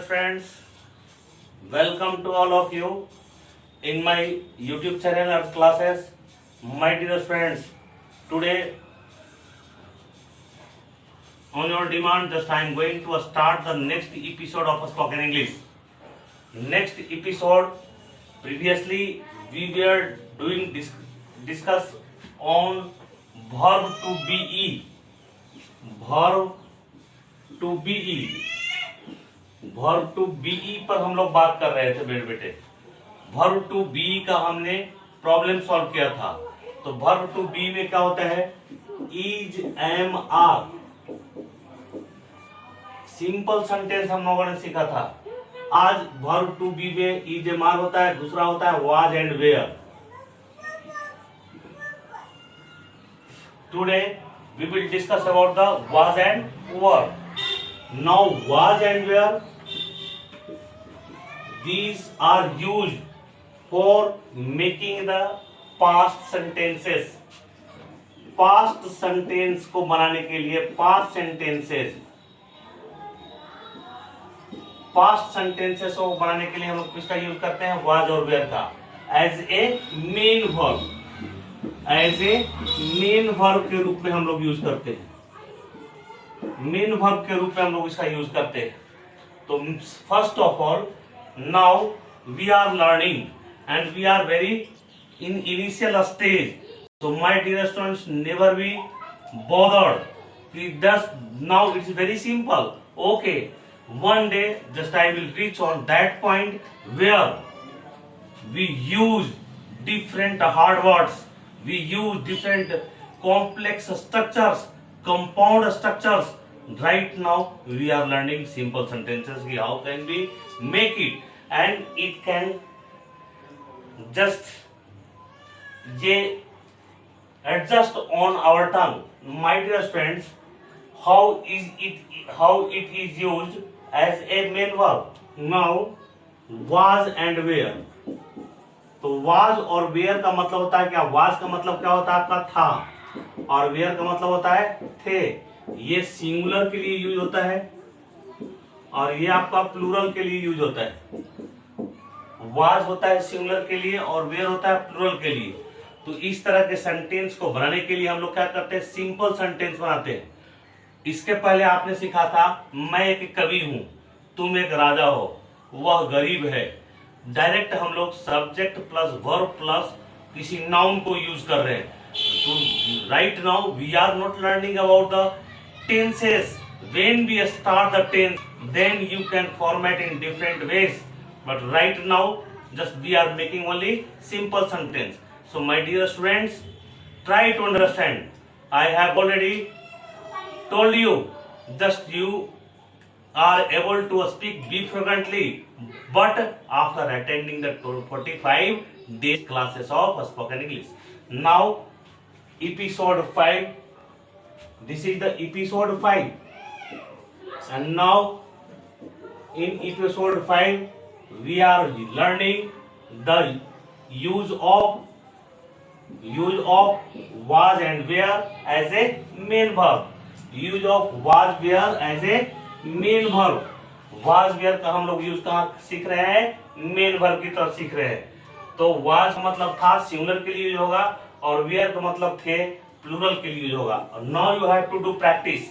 friends, welcome to all of you in my YouTube channel Earth Classes. My dear friends, today on your demand, just I am going to start the next episode of Spoken English. Next episode, previously we were doing discuss on verb to be. verb to be verb to be पर हम लोग बात कर रहे थे बेटे। Verb to B का हमने प्रॉब्लम सॉल्व किया था। तो वर्ब टू बी में क्या होता है? Is, am, are. Simple sentence हम लोगों ने सीखा था। आज वर्ब टू बी में इज, एम, आर होता है, दूसरा होता है was and were. Today we will discuss about the was and were. Now was and were, these are used for making the past sentences. Past sentence को बनाने के लिए past sentences को बनाने के लिए हम लोग किसका यूज करते हैं? was और were का as a main verb, के रूप में हम लोग यूज करते हैं। मेन वर्ब के रूप में हम लोग इसका यूज करते हैं। तो first of all, now we are learning and we are very in initial stage. So my dear students, never be bothered. Just now it's very simple. Okay, one day just I will reach on that point where we use different hard words, we use different complex structures, compound structures. Right now we are learning simple sentences. How can we make it, and it can just adjust on our tongue. My dear friends, how it is used as a main verb. Now was and were. तो was और were का मतलब होता है क्या? was का मतलब क्या होता है आपका? था। और वेयर का मतलब होता है थे। ये सिंगुलर के लिए यूज होता है और ये आपका प्लूरल के लिए यूज होता है। वाज होता है सिंगुलर के लिए और वेयर होता है प्लूरल के लिए। तो इस तरह के सेंटेंस को बनाने के लिए हम लोग क्या करते हैं? सिंपल सेंटेंस बनाते हैं। इसके पहले आपने सीखा था मैं एक कवि हूं, तुम एक राजा हो, वह गरीब है। डायरेक्ट हम लोग सब्जेक्ट प्लस वर्ब प्लस किसी नाउन को यूज कर रहे हैं। So right now we are not learning about the tenses. When we start the tense, then you can format in different ways. But right now, just we are making only simple sentence. So my dear students, try to understand. I have already told you, just you are able to speak be fluently. But after attending the 45 days classes of spoken English, now episode 5, this is the episode 5, and now in episode 5 we are learning the use of was and were as a main verb. use of was were as a main verb. was were का हम लोग use कहाँ सीख रहे हैं? Main verb की तरफ सीख रहे हैं। तो was का मतलब था, सिंगुलर के लिए यूज होगा, और वेयर का मतलब थे, प्लूरल के लिए यूज होगा। Now you have to do practice.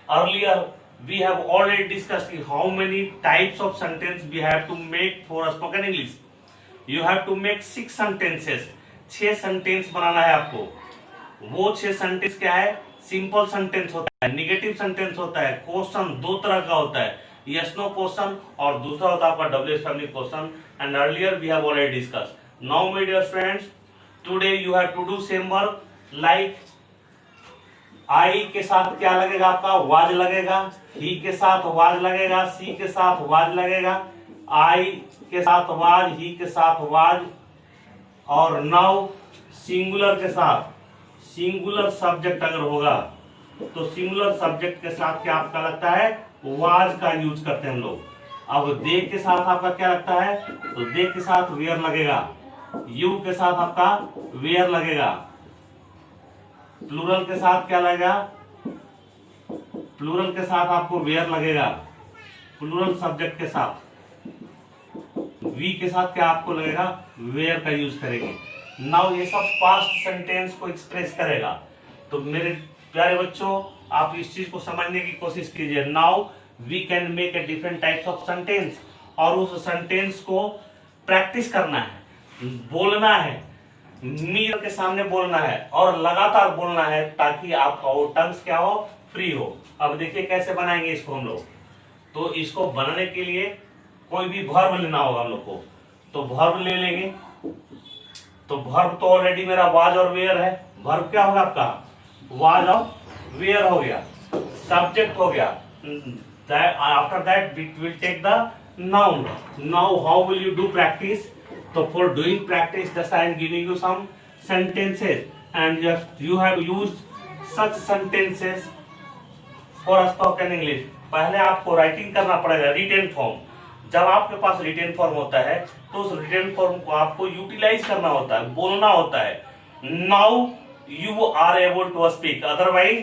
Earlier we have already discussed how many types of sentence we have to make for spoken English. You have to make 6 sentences. 6 sentence बनाना है आपको। वो 6 sentence क्या है? Simple sentence होता है, negative sentence होता है, क्वेश्चन 2 तरह का होता है, यस नो क्वेश्चन, और दूसरा होता है आपका WH family question. And earlier we have already discussed. Now my dear friends, today you have to do same work like I के साथ क्या लगेगा आपका? was लगेगा, he के साथ was लगेगा, she के साथ was लगेगा, I के साथ was, he के साथ was, और now सिंगुलर के साथ, सिंगुलर सब्जेक्ट अगर होगा तो सिंगुलर सब्जेक्ट के साथ क्या आपका लगता है? was का यूज करते हैं हम लोग। अब they के साथ आपका क्या लगता है? तो they के साथ were लगेगा, यू के साथ आपका वेयर लगेगा, प्लूरल के साथ क्या लगेगा? प्लूरल के साथ आपको वेयर लगेगा। प्लूरल सब्जेक्ट के साथ, वी के साथ क्या आपको लगेगा, वेयर का यूज करेंगे। नाउ ये सब पास्ट सेंटेंस को एक्सप्रेस करेगा। तो मेरे प्यारे बच्चों, आप इस चीज को समझने की कोशिश कीजिए। Now we can make a different types of sentence, और उस सेंटेंस को प्रैक्टिस करना है, बोलना है, मिरर के सामने बोलना है और लगातार बोलना है, ताकि आपका वो टंग्स क्या हो, फ्री हो। अब देखिए कैसे बनाएंगे इसको हम लोग। तो इसको बनाने के लिए कोई भी वर्ब लेना होगा हम लोग को। तो वर्ब ले लेंगे। तो वर्ब तो ऑलरेडी मेरा वाज और वेयर है। वर्ब क्या होगा आपका, वाज और वेयर हो गया, सब्जेक्ट हो गया। After that we will take the noun. Now how will you do practice? So for doing practice, just I am giving you some sentences, and just you have used such sentences for spoken English. पहले आपको writing करना पड़ेगा, retain form. जब आपके पास retain form होता है तो उस रिटेन फॉर्म को आपको यूटिलाइज करना होता है, बोलना होता है। Now you are able to speak, otherwise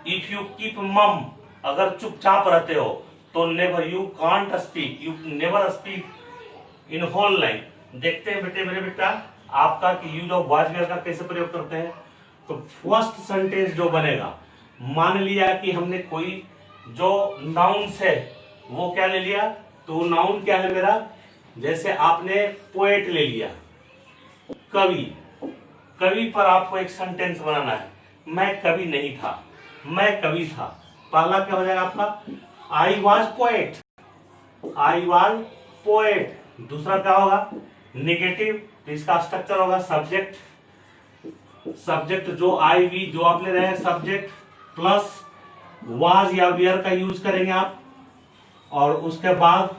if you keep mum, अगर चुपचाप रहते हो तो never you can't speak, you never speak in whole line. देखते हैं बेटे मेरे बेटा आपका कि यूज ऑफ वाज वेयर का कैसे प्रयोग करते हैं। तो फर्स्ट सेंटेंस जो बनेगा, मान लिया कि हमने कोई जो नाउन्स है वो क्या ले लिया, तो नाउन क्या है मेरा, जैसे आपने पोएट ले लिया, कवि। कवि पर आपको एक सेंटेंस बनाना है, मैं कवि नहीं था, मैं कवि था। पहला क्या हो जाएगा आपका, I was poet, I was poet. दूसरा क्या होगा, नेगेटिव। तो इसका स्ट्रक्चर होगा सब्जेक्ट, सब्जेक्ट जो आई वी जो आप ले रहे हैं सब्जेक्ट प्लस वाज या वेयर का यूज करेंगे आप, और उसके बाद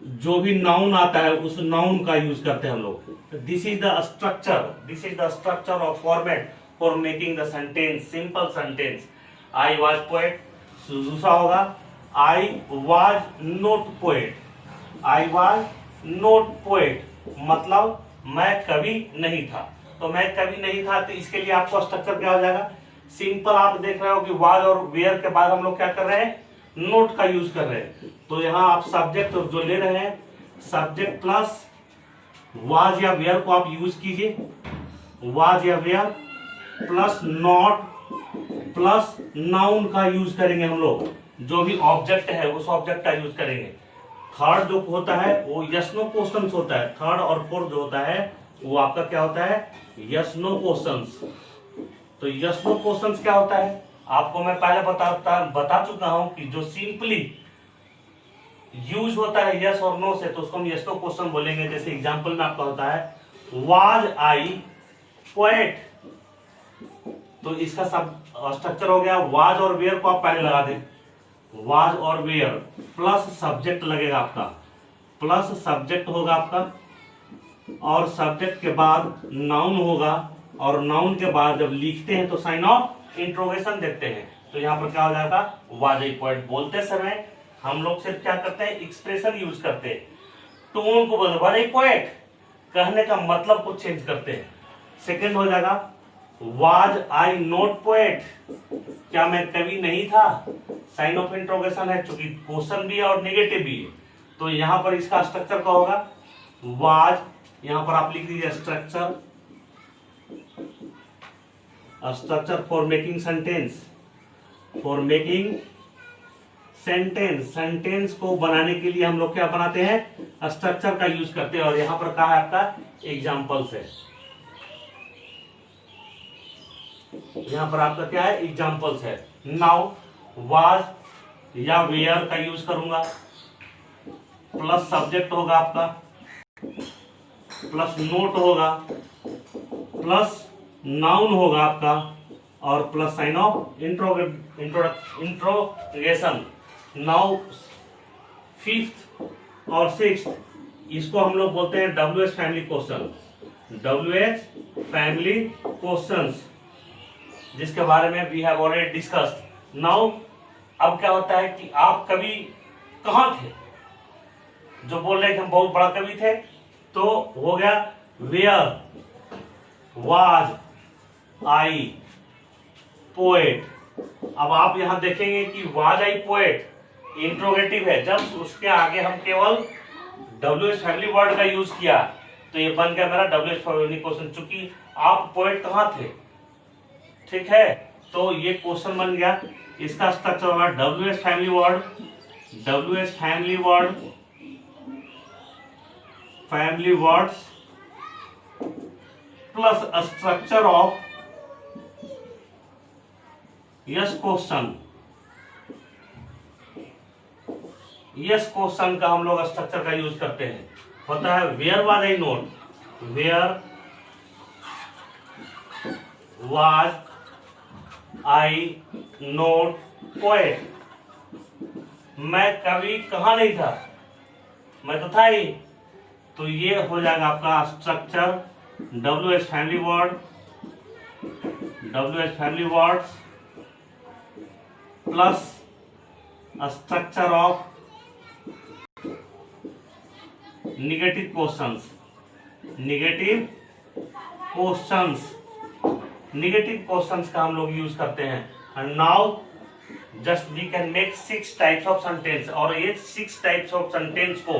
जो भी नाउन आता है उस नाउन का यूज करते हैं हम लोग। This is the structure, this is the structure of format for making the sentence, simple sentence. I was poet. दूसरा होगा I was not poet, I was not poet मतलब मैं कवि नहीं था। तो मैं कवि नहीं था, तो इसके लिए आपको स्ट्रक्चर क्या हो जाएगा, सिंपल। आप देख रहे हो कि वाज और वेयर के बाद हम लोग क्या कर रहे हैं, नोट का यूज कर रहे हैं। तो यहां आप सब्जेक्ट जो ले रहे हैं, सब्जेक्ट प्लस वाज या वेयर को आप यूज कीजिए, वाज या were plus not plus noun का यूज करेंगे हम लोग। जो भी ऑब्जेक्ट है उस ऑब्जेक्ट का यूज करेंगे। थर्ड जो होता है वो यस नो क्वेश्चंस होता है। थर्ड और फोर्थ जो होता है वो आपका क्या होता है, यस नो क्वेश्चंस। तो यस नो क्वेश्चंस क्या होता है, आपको मैं पहले बता चुका हूं कि जो सिंपली यूज होता है यस और नो से, तो उसको हम यस नो क्वेश्चन बोलेंगे। जैसे एग्जांपल में आपका होता है वाज आई पोएट, तो इसका सब स्ट्रक्चर हो गया। वाज और वेयर को आप पहले लगा दें, वाज और वेयर प्लस सब्जेक्ट लगेगा आपका, प्लस सब्जेक्ट होगा आपका, और सब्जेक्ट के बाद नाउन होगा, और नाउन के बाद जब लिखते हैं तो साइन ऑफ इंट्रोगेशन देते हैं। तो यहाँ पर क्या हो जाएगा, वाज ए पोएट। बोलते समय हम लोग सिर्फ क्या करते हैं, एक्सप्रेशन यूज करते हैं, टोन को बदल, वाज ए पोएट कहने का मतलब को चेंज करते हैं। सेकंड हो जाएगा वाज आई नॉट पोएट, क्या मैं कवि नहीं था, साइन ऑफ इंट्रोगेशन है, चूंकि क्वेश्चन भी है और नेगेटिव भी है। तो यहां पर इसका स्ट्रक्चर क्या होगा, वाज, यहां पर आप लिख दीजिए structure, structure for making sentence, for making sentence. Sentence को बनाने के लिए हम लोग क्या बनाते हैं, स्ट्रक्चर का यूज करते हैं। और यहां पर कहा है आपका एग्जाम्पल्स है, यहां पर आपका क्या है, एग्जाम्पल्स है। नाउ वाज या वेयर का यूज करूंगा, प्लस सब्जेक्ट होगा आपका, प्लस नोट होगा, प्लस नाउन होगा आपका, और plus sign of interrogation. Now fifth और सिक्स्थ, इसको हम लोग बोलते हैं WH family question, WH family questions, जिसके बारे में we have already discussed. Now अब क्या होता है कि आप कभी कहां थे, जो बोल रहे कि हम बहुत बड़ा कवि थे, तो हो गया वेयर, वाज आई पोएट। अब आप यहां देखेंगे कि वाज आई पोएट इंट्रोगेटिव है। जब उसके आगे हम केवल WH फैमिली वर्ड का यूज किया तो ये बन गया मेरा WH फैमिली क्वेश्चन। चूंकि आप पोएट कहाँ थे, ठीक है, तो ये क्वेश्चन बन गया। इसका स्ट्रक्चर होगा WH family word, WH family word, family words plus structure of yes question. Yes question का हम लोग स्ट्रक्चर का यूज करते हैं। होता है where was I not, where was I not poet. मैं कभी कहाँ नहीं था, मैं तो था ही। तो ये हो जाएगा आपका structure WH family word, WH family words plus structure of negative questions. Negative questions, negative questions का हम लोग यूज करते हैं। And now just we can make 6 types of sentence, और ये 6 टाइप्स ऑफ सेंटेंस को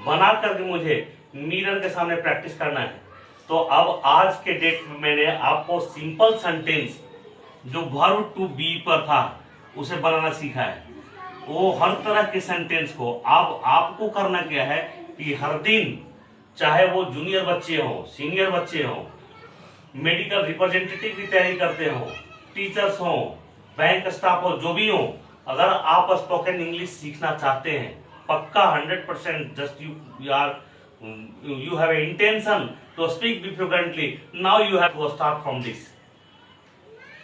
बना करके मुझे मिरर के सामने प्रैक्टिस करना है। तो अब आज के डेट में मैंने आपको सिंपल सेंटेंस जो वर्ब टू बी पर था उसे बनाना सीखा है। वो हर तरह के सेंटेंस को अब आपको करना क्या है कि हर दिन, चाहे वो जूनियर बच्चे हो, सीनियर बच्चे हो, मेडिकल रिप्रेजेंटेटिव की तैयारी करते हो, टीचर्स हो, बैंक स्टाफ हो, जो भी हो, अगर आप स्पोकन इंग्लिश सीखना चाहते हैं पक्का 100%, just you have an intention to speak frequently, now you have to start from this.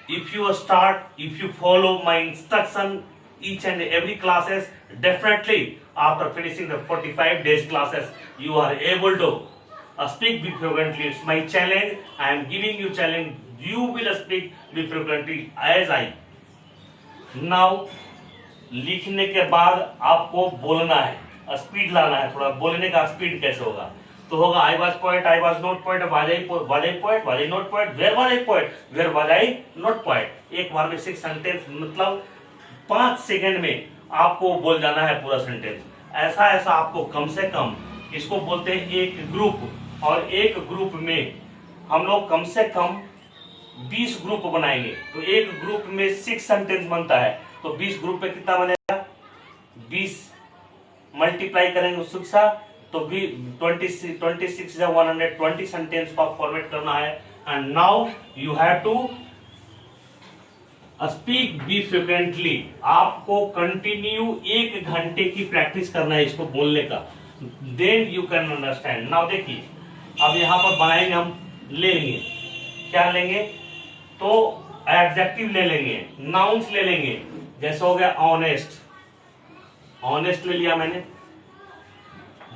If you follow my instruction each and every classes, definitely after finishing the 45 days classes you are able to speak frequently. It's my challenge, I am giving you challenge, you will speak frequently as I. Now लिखने के बाद आपको बोलना है, speed लाना है थोड़ा। बोलने का स्पीड कैसे होगा, तो होगा I was poet, I was not poet, was I poet, was I not poet, where was I poet, where was I not poet. एक बार में 6 सेंटेंस, मतलब 5 सेकंड में आपको बोल जाना है पूरा सेंटेंस। ऐसा ऐसा आपको कम से कम, इसको बोलते हैं एक ग्रुप, और एक ग्रुप में हम लोग कम से कम 20 ग्रुप बनाएंगे। तो एक ग्रुप में 6 सेंटेंस बनता है, तो 20 ग्रुप में कितना बनेगा, 20 मल्टीप्लाई करेंगे 6 से, तो 26 या 120 सेंटेंस को फॉर्मेट करना है। And now you have to speak be frequently. आपको कंटिन्यू 1 घंटे की प्रैक्टिस करना है इसको बोलने का, then you can understand. Now देखिए, अब यहाँ पर बनाएंगे, हम ले लेंगे, क्या लेंगे, तो एडजेक्टिव ले लेंगे, नाउन्स ले लेंगे। जैसे हो गया ऑनेस्ट, ऑनेस्ट ले लिया मैंने।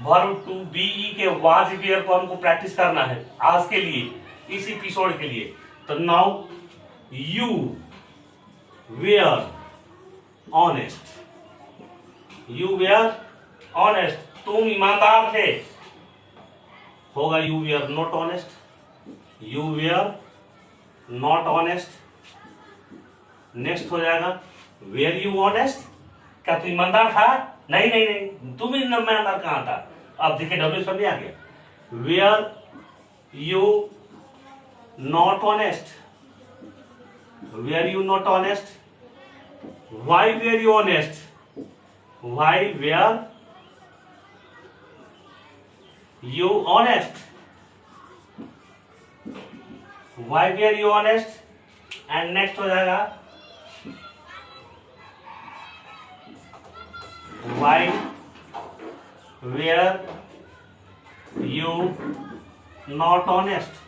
वर्ब टू बी के वाज वेयर को हमको प्रैक्टिस करना है आज के लिए, इस एपिसोड के लिए। तो now you were honest, you were honest, तुम ईमानदार थे। होगा you were not honest, you were not honest. Next हो जाएगा वेयर यू ऑनेस्ट, क्या तू ईमानदार था? नहीं नहीं नहीं, तुम ईमानदार कहां था? अब देखिए डब्ल्यू समझ आ गया। Were you not honest, were you not honest, why were you honest, why were you honest, why were you honest. And next हो जाएगा why were you not honest.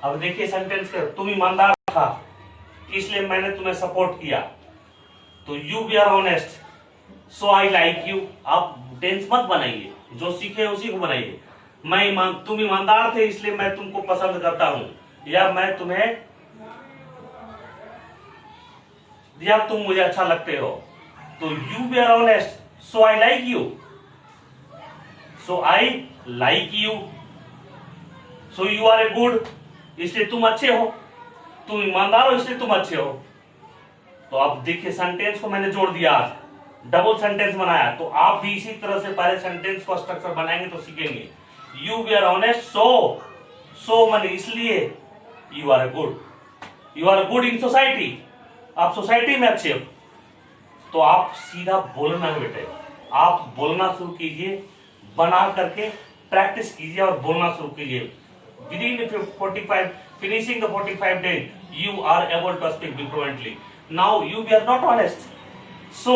अब देखिए सेंटेंस के, तुम ईमानदार था इसलिए मैंने तुम्हें सपोर्ट किया, तो you we are honest so I like you. आप टेंस मत बनाइए, जो सीखे उसी को बनाइए। तुम ईमानदार थे इसलिए मैं तुमको पसंद करता हूं, या मैं तुम्हें, या तुम मुझे अच्छा लगते हो। तो you we are honest so I like you, so I like you, so you are a good, इसलिए तुम अच्छे हो। तुम ईमानदार हो इसलिए तुम अच्छे हो। तो आप देखिए सेंटेंस को मैंने जोड़ दिया आज, डबल सेंटेंस बनाया। तो आप भी इसी तरह से पहले सेंटेंस को स्ट्रक्चर बनाएंगे तो सीखेंगे। You we are honest, so माने इसलिए you are good in society, आप सोसाइटी में अच्छे हो। तो आप सीधा बोलना है बेटे, आप बोलना शुरू कीजिए, बना करके प्रैक्टिस कीजिए और बोलना शुरू कीजिए। Within 45 finishing the 45 days you are able to speak fluently. Now you were not honest, so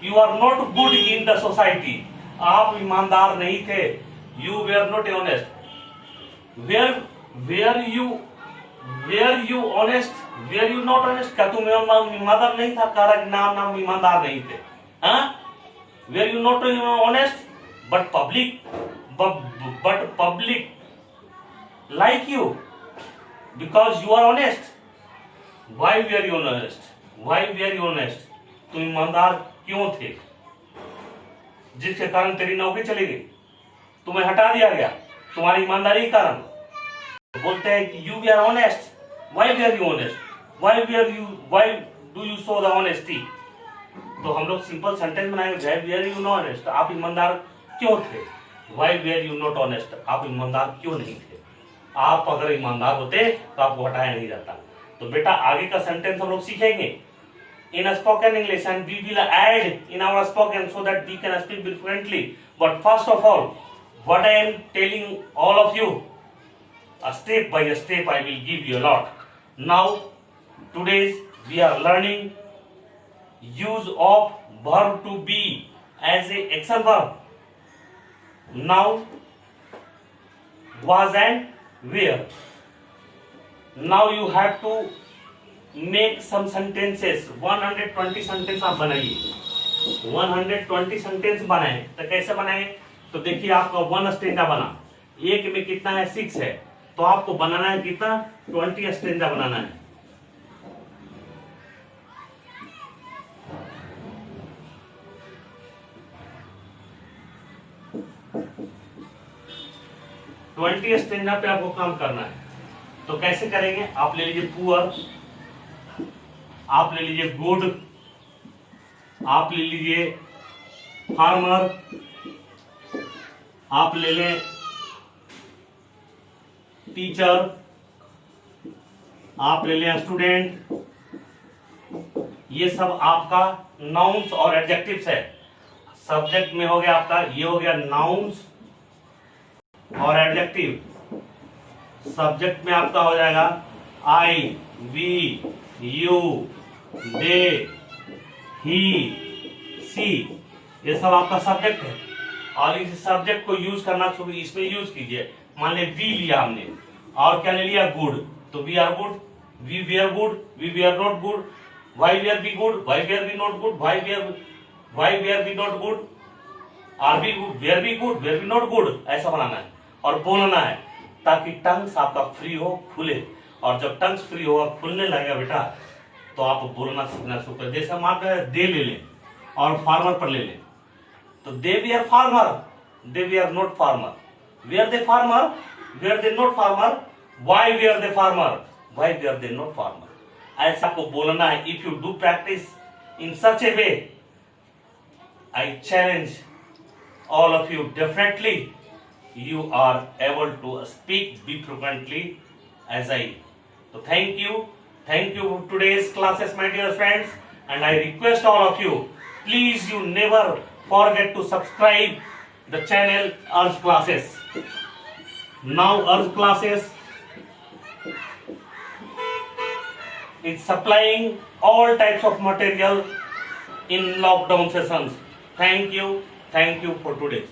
you are not good in the society. आप ईमानदार नहीं थे, you were not honest. Where you honest, where you not honest? क्या तुम ईमानदार नहीं था? कह रहा कि नाम ईमानदार नहीं थे, हाँ? Where you not honest, but public like you because you are honest. Why were you honest? Why were you honest? तुम ईमानदार क्यों थे? जिसके कारण तेरी नौकरी चली गई, तुम्हें हटा दिया गया तुम्हारी ईमानदारी के कारण। बोलते हैं कि you were honest. Why were you honest? Why do you show the honesty? तो हम लोग सिंपल सेंटेंस बनाएंगे, why were you not honest? आप ईमानदार क्यों थे? Why were you not honest? आप ईमानदार क्यों नहीं थे? आप अगर ईमानदार होते तो आपको हटाया नहीं जाता। तो बेटा आगे का सेंटेंस हम लोग सीखेंगे in a spoken English and we will add in our spoken so that we can speak fluently. But first of all, what I am telling all of you, a step by step I will give you a lot. Now today's we are learning use of verb to be as a action verb. Now was and where. Now you have to make some sentences. 120 sentence आप बनाइए, 120 sentence बनाए। तो कैसे बनाए? तो देखिए आपका 1 stanza बना, एक में कितना है 6 है, तो आपको बनाना है कितना 20 स्टेंजा बनाना है। ट्वेंटी स्टेंजा पे आपको काम करना है। तो कैसे करेंगे? आप ले लीजिए पुअर, आप ले लीजिए गुड, आप ले लीजिए फार्मर, आप ले लें टीचर, आप ले लें स्टूडेंट। ये सब आपका नाउन्स और एडजेक्टिव्स है। सब्जेक्ट में हो गया आपका, ये हो गया नाउन्स और एडजेक्टिव। सब्जेक्ट में आपका हो जाएगा आई, वी, यू, दे, ही, सी, ये सब आपका सब्जेक्ट है। और इस सब्जेक्ट को यूज करना चाहिए, इसमें यूज कीजिए। मान ले वी लिया हमने और क्या ले लिया गुड, तो we are good, we were good, we were not good, why were be good, why were be not good, why were be not good, are be good, were be good, were be not good. ऐसा बनाना है और बोलना है ताकि tongues आपका free हो, खुले। और जब टंग्स फ्री होगा, खुलने लगेगा बेटा, तो आप बोलना सीखना शुरू कर। जैसे हम आप दे ले लें और फार्मर पर ले लें, तो they were farmer, they were not farmer, were they farmer, were they not farmer, why were they farmer, why were they not farmer. ऐसा आपको बोलना है। If you do practice in such a way, I challenge all of you, definitely you are able to speak be fluently as I. So thank you for today's classes my dear friends, and I request all of you, please you never forget to subscribe the channel Urj Classes. Now Urj Classes is supplying all types of material in lockdown sessions. Thank you for today.